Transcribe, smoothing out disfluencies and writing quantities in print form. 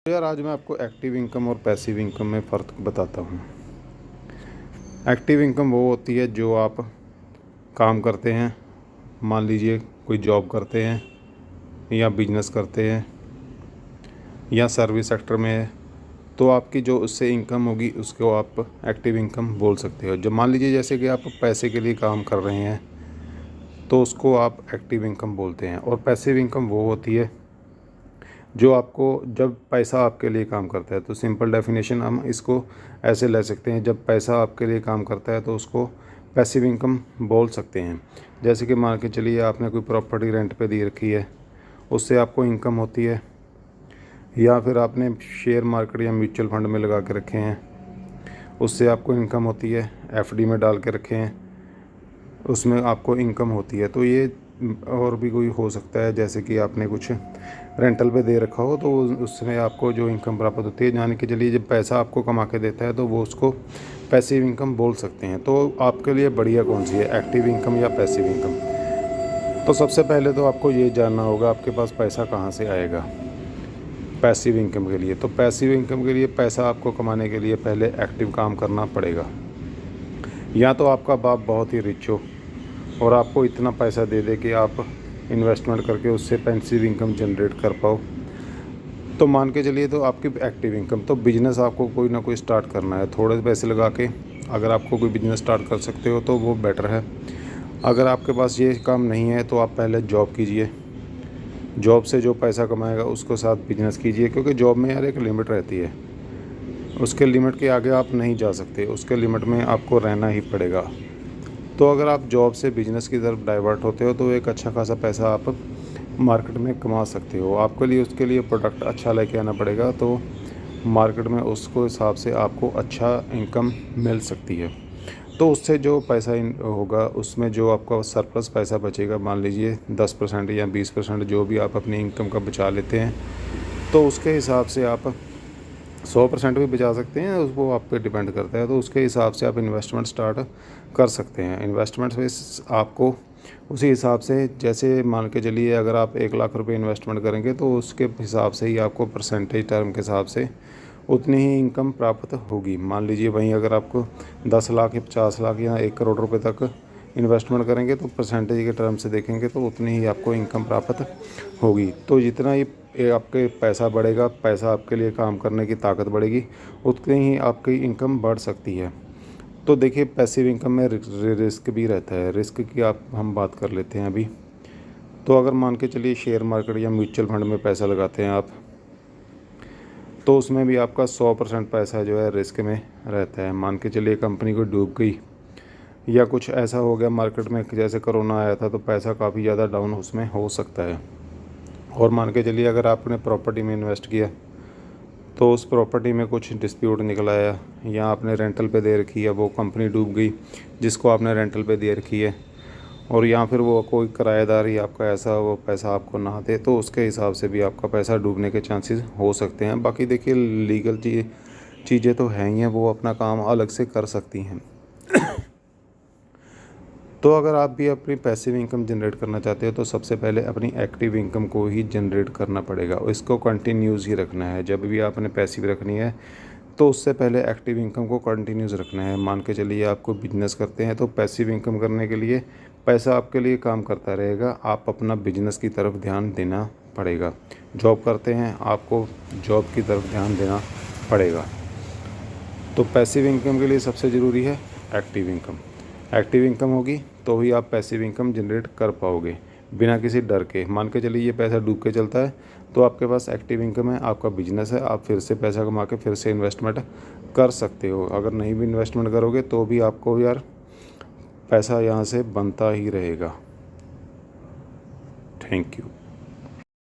तो यार आज मैं आपको एक्टिव इनकम और पैसिव इनकम में फ़र्क बताता हूँ। एक्टिव इनकम वो होती है जो आप काम करते हैं, मान लीजिए कोई जॉब करते हैं या बिजनेस करते हैं या सर्विस सेक्टर में है, तो आपकी जो उससे इनकम होगी उसको आप एक्टिव इनकम बोल सकते हो। जब मान लीजिए जैसे कि आप पैसे के लिए काम कर रहे हैं तो उसको आप एक्टिव इनकम बोलते हैं। और पैसिव इनकम वो होती है जो आपको जब पैसा आपके लिए काम करता है, तो सिंपल डेफिनेशन हम इसको ऐसे ले सकते हैं, जब पैसा आपके लिए काम करता है तो उसको पैसिव इनकम बोल सकते हैं। जैसे कि मान के चलिए आपने कोई प्रॉपर्टी रेंट पे दी रखी है, उससे आपको इनकम होती है, या फिर आपने शेयर मार्केट या म्यूचुअल फंड में लगा के रखे हैं, उससे आपको इनकम होती है। एफडी में डाल के रखे हैं, उसमें आपको इनकम होती है। तो ये और भी कोई हो सकता है, जैसे कि आपने कुछ रेंटल पे दे रखा हो तो उसमें आपको जो इनकम प्राप्त होती है, जान के चलिए जब पैसा आपको कमा के देता है तो वो उसको पैसिव इनकम बोल सकते हैं। तो आपके लिए बढ़िया कौन सी है, एक्टिव इनकम या पैसिव इनकम? तो सबसे पहले तो आपको ये जानना होगा आपके पास पैसा कहाँ से आएगा पैसिव इनकम के लिए। तो पैसिव इनकम के लिए पैसा आपको कमाने के लिए पहले एक्टिव काम करना पड़ेगा। या तो आपका बाप बहुत ही रिच हो और आपको इतना पैसा दे दे कि आप इन्वेस्टमेंट करके उससे पैसिव इनकम जनरेट कर पाओ, तो मान के चलिए तो आपकी एक्टिव इनकम। तो बिज़नेस आपको कोई ना कोई स्टार्ट करना है, थोड़े पैसे लगा के अगर आपको कोई बिज़नेस स्टार्ट कर सकते हो तो वो बेटर है। अगर आपके पास ये काम नहीं है तो आप पहले जॉब कीजिए, जॉब से जो पैसा कमाएगा उसको साथ बिजनेस कीजिए, क्योंकि जॉब में यार एक लिमिट रहती है, उसके लिमिट के आगे आप नहीं जा सकते, उसके लिमिट में आपको रहना ही पड़ेगा। तो अगर आप जॉब से बिज़नेस की तरफ डाइवर्ट होते हो तो एक अच्छा खासा पैसा आप मार्केट में कमा सकते हो। आपके लिए उसके लिए प्रोडक्ट अच्छा लेके आना पड़ेगा, तो मार्केट में उसको हिसाब से आपको अच्छा इनकम मिल सकती है। तो उससे जो पैसा होगा उसमें जो आपका सरप्लस पैसा बचेगा, मान लीजिए 10% या 20% जो भी आप अपनी इनकम का बचा लेते हैं, तो उसके हिसाब से आप 100% भी बचा सकते हैं, वो आप पे डिपेंड करता है। तो उसके हिसाब से आप इन्वेस्टमेंट स्टार्ट कर सकते हैं। इन्वेस्टमेंट में आपको उसी हिसाब से, जैसे मान के चलिए अगर आप 1 लाख रुपए इन्वेस्टमेंट करेंगे तो उसके हिसाब से ही आपको परसेंटेज टर्म के हिसाब से उतनी ही इनकम प्राप्त होगी। मान लीजिए वहीं अगर आपको 10 लाख या 50 लाख या 1 करोड़ रुपए तक इन्वेस्टमेंट करेंगे तो परसेंटेज के टर्म से देखेंगे तो उतनी ही आपको इनकम प्राप्त होगी। तो जितना ही आपके पैसा बढ़ेगा, पैसा आपके लिए काम करने की ताकत बढ़ेगी, उतनी ही आपकी इनकम बढ़ सकती है। तो देखिए पैसिव इनकम में रिस्क भी रहता है। रिस्क की आप हम बात कर लेते हैं अभी। तो अगर मान के चलिए शेयर मार्केट या म्यूचुअल फंड में पैसा लगाते हैं आप, तो उसमें भी आपका 100% पैसा जो है रिस्क में रहता है। मान के चलिए कंपनी को डूब गई या कुछ ऐसा हो गया मार्केट में, जैसे कोरोना आया था, तो पैसा काफ़ी ज़्यादा डाउन उसमें हो सकता है। और मान के चलिए अगर आपने प्रॉपर्टी में इन्वेस्ट किया तो उस प्रॉपर्टी में कुछ डिस्प्यूट निकल आया, या आपने रेंटल पे दे रखी है, वो कंपनी डूब गई जिसको आपने रेंटल पे दे रखी है, और या फिर वो कोई किराएदार ही आपका ऐसा वो पैसा आपको ना दे, तो उसके हिसाब से भी आपका पैसा डूबने के चांसेस हो सकते हैं। बाकी देखिए लीगल चीज़ें तो हैं ही हैं, वो अपना काम अलग से कर सकती हैं। तो अगर आप भी अपनी पैसिव इनकम जनरेट करना चाहते हो तो सबसे पहले अपनी एक्टिव इनकम को ही जनरेट करना पड़ेगा, और इसको कंटिन्यूस ही रखना है। जब भी आपने पैसिव रखनी है तो उससे पहले एक्टिव इनकम को कंटिन्यूस रखना है। मान के चलिए आपको बिजनेस करते हैं तो पैसिव इनकम करने के लिए पैसा आपके लिए काम करता रहेगा, आप अपना बिजनेस की तरफ ध्यान देना पड़ेगा। जॉब करते हैं, आपको जॉब की तरफ ध्यान देना पड़ेगा। तो पैसिव इनकम के लिए सबसे ज़रूरी है एक्टिव इनकम। एक्टिव इनकम होगी तो ही आप पैसिव इनकम जनरेट कर पाओगे बिना किसी डर के। मान के चलिए ये पैसा डूब के चलता है तो आपके पास एक्टिव इनकम है, आपका बिजनेस है, आप फिर से पैसा कमा के फिर से इन्वेस्टमेंट कर सकते हो। अगर नहीं भी इन्वेस्टमेंट करोगे तो भी आपको यार पैसा यहाँ से बनता ही रहेगा। Thank you.